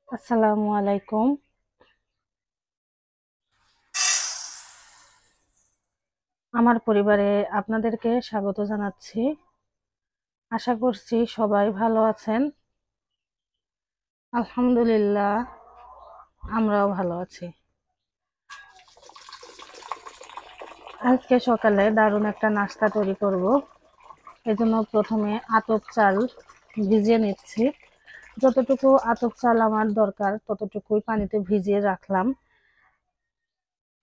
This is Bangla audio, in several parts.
আসসালামু আলাইকুম। আমার পরিবারে আপনাদেরকে স্বাগত জানাচ্ছি। আশা করছি সবাই ভালো আছেন। আলহামদুলিল্লাহ, আমরাও ভালো আছি। আজকে সকালে দারুণ একটা নাস্তা তৈরি করব। এজন্য প্রথমে আতপ চাল ভিজিয়ে নিচ্ছি। যতটুকু আতপ চাল আমার দরকার ততটুকুই পানিতে ভিজিয়ে রাখলাম।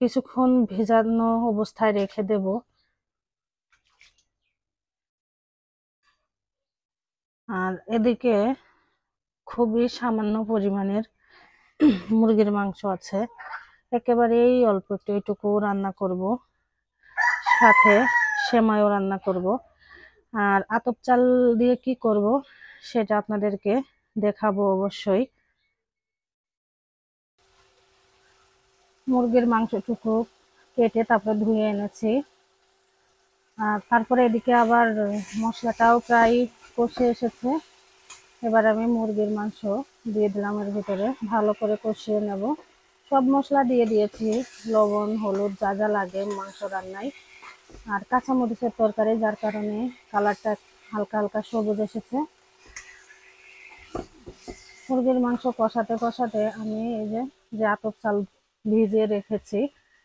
কিছুক্ষণ ভেজানো অবস্থায় রেখে দেব। আর এদিকে খুবই সামান্য পরিমাণের মুরগির মাংস আছে, একেবারেই অল্প একটু এইটুকু রান্না করব, সাথে সেমাইও রান্না করব। আর আতপ চাল দিয়ে কি করব সেটা আপনাদেরকে দেখাবো অবশ্যই। মুরগির মাংসটুকু কেটে তারপরে ধুয়ে এনেছি। আর তারপরে এদিকে আবার মশলাটাও প্রায় কষে এসেছে। এবার আমি মুরগির মাংস দিয়ে দিলাম এর ভিতরে, ভালো করে কষিয়ে নেব। সব মশলা দিয়ে দিয়েছি, লবণ হলুদ যা যা লাগে মাংস রান্নায়। আর কাঁচামরিচের তরকারি, যার কারণে কালারটা হালকা হালকা সবুজ এসেছে। মুরগির মাংস কষাতে কষাতে আমি এই যে আতপ চাল ভিজিয়ে রেখেছি,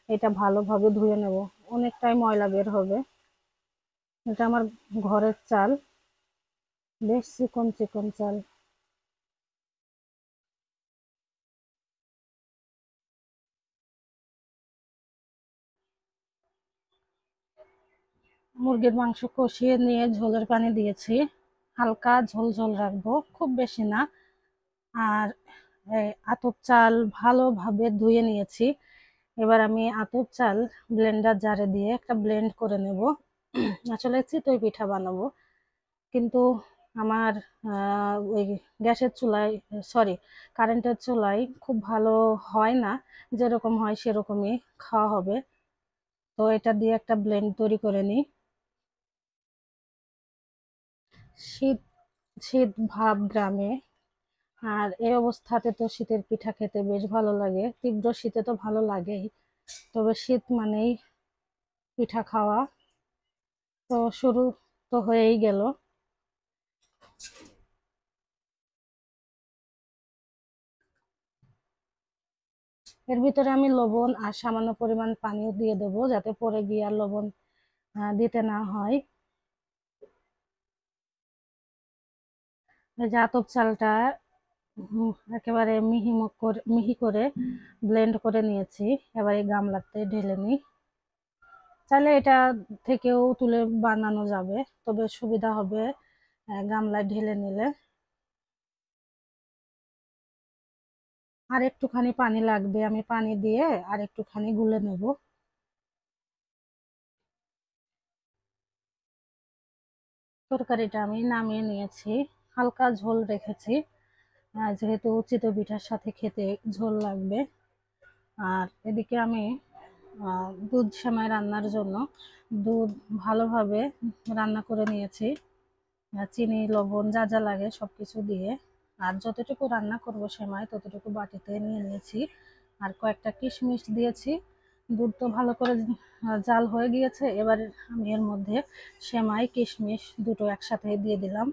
এটা ভালোভাবে ধুয়ে নেব। অনেকটাই ময়লা বের হবে। এটা আমার ঘরের চাল, বেশ চিকন চিকন চাল। মুরগির মাংস কষিয়ে নিয়ে ঝোলের পানি দিয়েছি, হালকা ঝোল ঝোল রাখবো, খুব বেশি না। আর আতপ চাল ভালোভাবে ধুয়ে নিয়েছি। এবার আমি আতপ চাল ব্লেন্ডার জারে দিয়ে একটা ব্লেন্ড করে নেব। আসলে চিতই পিঠা বানাবো, কিন্তু আমার ওই গ্যাসের চুলায়, সরি, কারেন্টের চুলায় খুব ভালো হয় না। যেরকম হয় সেরকমই খাওয়া হবে। তো এটা দিয়ে একটা ব্লেন্ড তৈরি করে নিই। শীত শীত ভাব গ্রামে, আর এই অবস্থাতে তো শীতের পিঠা খেতে বেশ ভালো লাগে। তীব্র শীতে তো ভালো লাগেই, তবে শীত মানেই পিঠা খাওয়া। তো শুরু তো হয়েই গেল। এর ভিতরে আমি লবণ আর সামান্য পরিমাণ পানিও দিয়ে দেবো, যাতে পরে গিয়ে আর লবণ দিতে না হয়। এই যে আতপ চালটা একেবারে মিহি করে ব্লেন্ড করে নিয়েছি। এবার এই গামলাতে ঢেলে নিই। চাইলে এটা থেকেও তুলে বানানো যাবে, তবে সুবিধা হবে গামলায় ঢেলে নিলে। আর একটুখানি পানি লাগবে, আমি পানি দিয়ে আর একটুখানি গুলে নেব। তরকারিটা আমি নামিয়ে নিয়েছি, হালকা ঝোল রেখেছি, যেহেতু চিতই পিঠার সাথে খেতে ঝোল লাগবে। আর এদিকে আমি দুধ সেমাই রান্নার জন্য দুধ ভালোভাবে রান্না করে নিয়েছি, চিনি লবণ যা যা লাগে সবকিছু দিয়ে। আর যতটুকু রান্না করব সেমাই ততটুকু বাটিতে নিয়ে নিয়েছি। আর কয়েকটা কিশমিশ দিয়েছি। দুধ তো ভালো করে জাল হয়ে গিয়েছে, এবার আমি এর মধ্যে সেমাই কিশমিশ দুটো একসাথে দিয়ে দিলাম।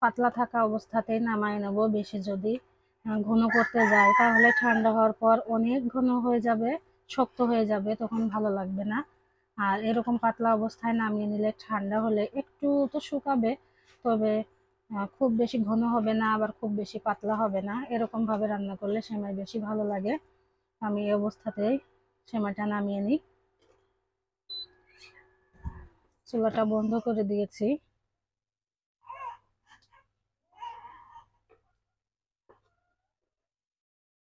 পাতলা থাকা অবস্থাতেই নামায় নেব। বেশি যদি ঘন করতে যাই তাহলে ঠান্ডা হওয়ার পর অনেক ঘন হয়ে যাবে, শক্ত হয়ে যাবে, তখন ভালো লাগবে না। আর এরকম পাতলা অবস্থায় নামিয়ে নিলে ঠান্ডা হলে একটু তো শুকাবে, তবে খুব বেশি ঘন হবে না, আবার খুব বেশি পাতলা হবে না। এরকম ভাবে রান্না করলে সেমাই বেশি ভালো লাগে। আমি এই অবস্থাতেই সেমাইটা নামিয়ে নিই। চুলাটা বন্ধ করে দিয়েছি।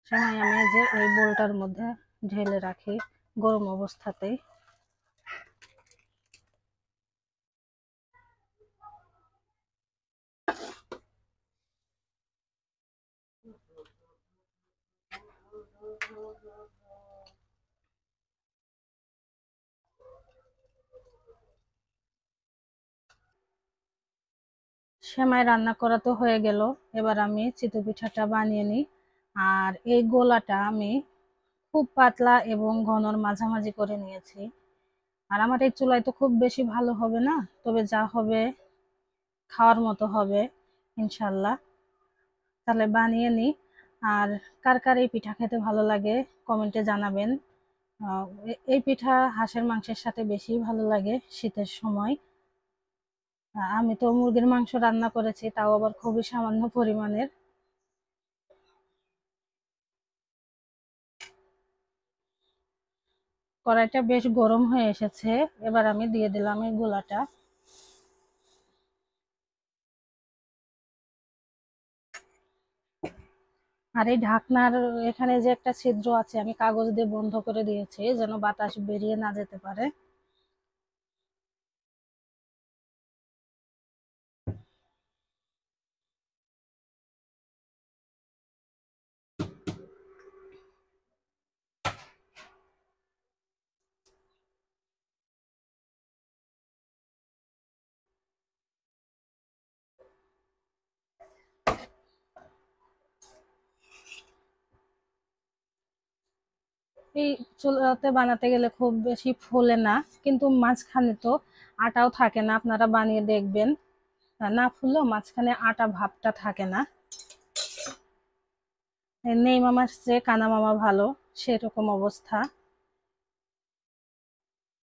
সেমাই আমি যে এই বোলটার মধ্যে ঢেলে রাখি গরম অবস্থাতেই। সেমাই রান্না করা তো হয়ে গেল, এবার আমি চিতই পিঠাটা বানিয়ে নিই। আর এই গোলাটা আমি খুব পাতলা এবং ঘনর মাঝামাঝি করে নিয়েছি। আর আমার এই চুলায় তো খুব বেশি ভালো হবে না, তবে যা হবে খাওয়ার মতো হবে ইনশাল্লাহ। তাহলে বানিয়ে নিই। আর কার কার এই পিঠা খেতে ভালো লাগে কমেন্টে জানাবেন। এই পিঠা হাঁসের মাংসের সাথে বেশি ভালো লাগে শীতের সময়। আমি তো মুরগির মাংস রান্না করেছি, তাও আবার খুবই সামান্য পরিমাণের। কড়াইটা বেশ গরম হয়ে এসেছে, এবার আমি দিয়ে দিলাম এই গোলাটা। আর এই ঢাকনার এখানে যে একটা ছিদ্র আছে, আমি কাগজ দিয়ে বন্ধ করে দিয়েছি যেন বাতাস বেরিয়ে না যেতে পারে। এই চুলাতে বানাতে গেলে খুব বেশি ফোলে না, কিন্তু মাঝখানে তো আটাও থাকে না, আপনারা বানিয়ে দেখবেন। না ফুললেও মাঝখানে আটা ভাবটা থাকে না। নেই মামার চেয়ে কানা মামা ভালো, সেরকম অবস্থা।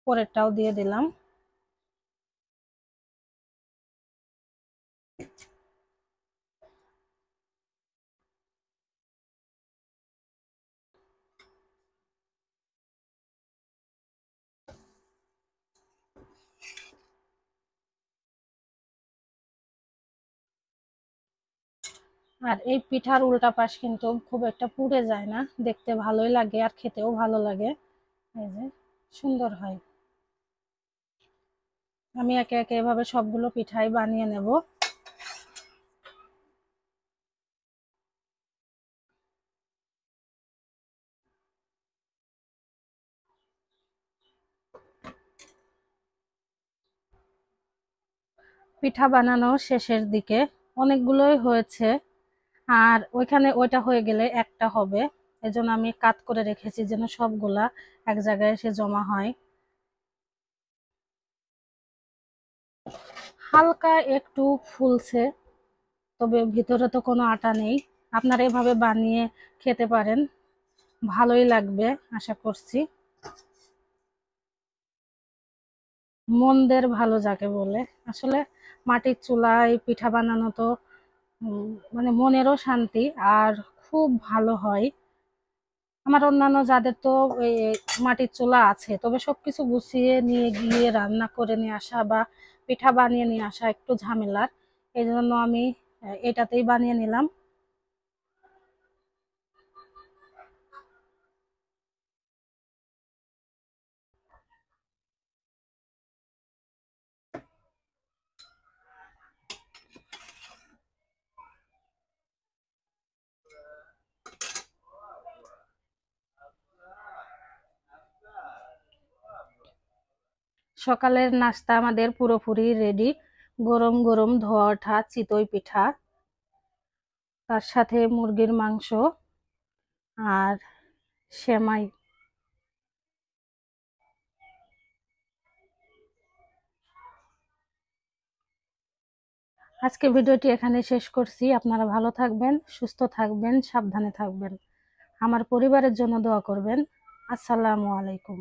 পরেরটাও দিয়ে দিলাম। আর এই পিঠার উল্টা পাশ কিন্তু খুব একটা পুড়ে যায় না, দেখতে ভালোই লাগে আর খেতেও ভালো লাগে। এই যে সুন্দর হয়। আমি একে একে এভাবে সবগুলো পিঠাই বানিয়ে নেব। পিঠা বানানো শেষের দিকে, অনেকগুলোই হয়েছে। আর ওইখানে ওইটা হয়ে গেলে একটা হবে, এজন্য আমি কাট করে রেখেছি যেন সবগুলা এক জায়গায় এসে জমা হয়। হালকা একটু ফুলছে, তবে ভিতরে তো কোনো আটা নেই। আপনারা এভাবে বানিয়ে খেতে পারেন, ভালোই লাগবে আশা করছি। মন্দের ভালো যাকে বলে, আসলে মাটির চুলায় পিঠা বানানো তো মানে মনেরও শান্তি, আর খুব ভালো হয়। আমার অন্যান্য যাদের তো এই মাটির চুলা আছে, তবে সবকিছু গুছিয়ে নিয়ে গিয়ে রান্না করে নিয়ে আসা বা পিঠা বানিয়ে নিয়ে আসা একটু ঝামেলার। এই জন্য আমি এটাতেই বানিয়ে নিলাম। সকালের নাস্তা আমাদের পুরোপুরি রেডি। গরম গরম ধোয়া ওঠা চিতই পিঠা, তার সাথে মুরগির মাংস আর সেমাই। আজকে ভিডিওটি এখানে শেষ করছি। আপনারা ভালো থাকবেন, সুস্থ থাকবেন, সাবধানে থাকবেন। আমার পরিবারের জন্য দোয়া করবেন। আসসালামু আলাইকুম।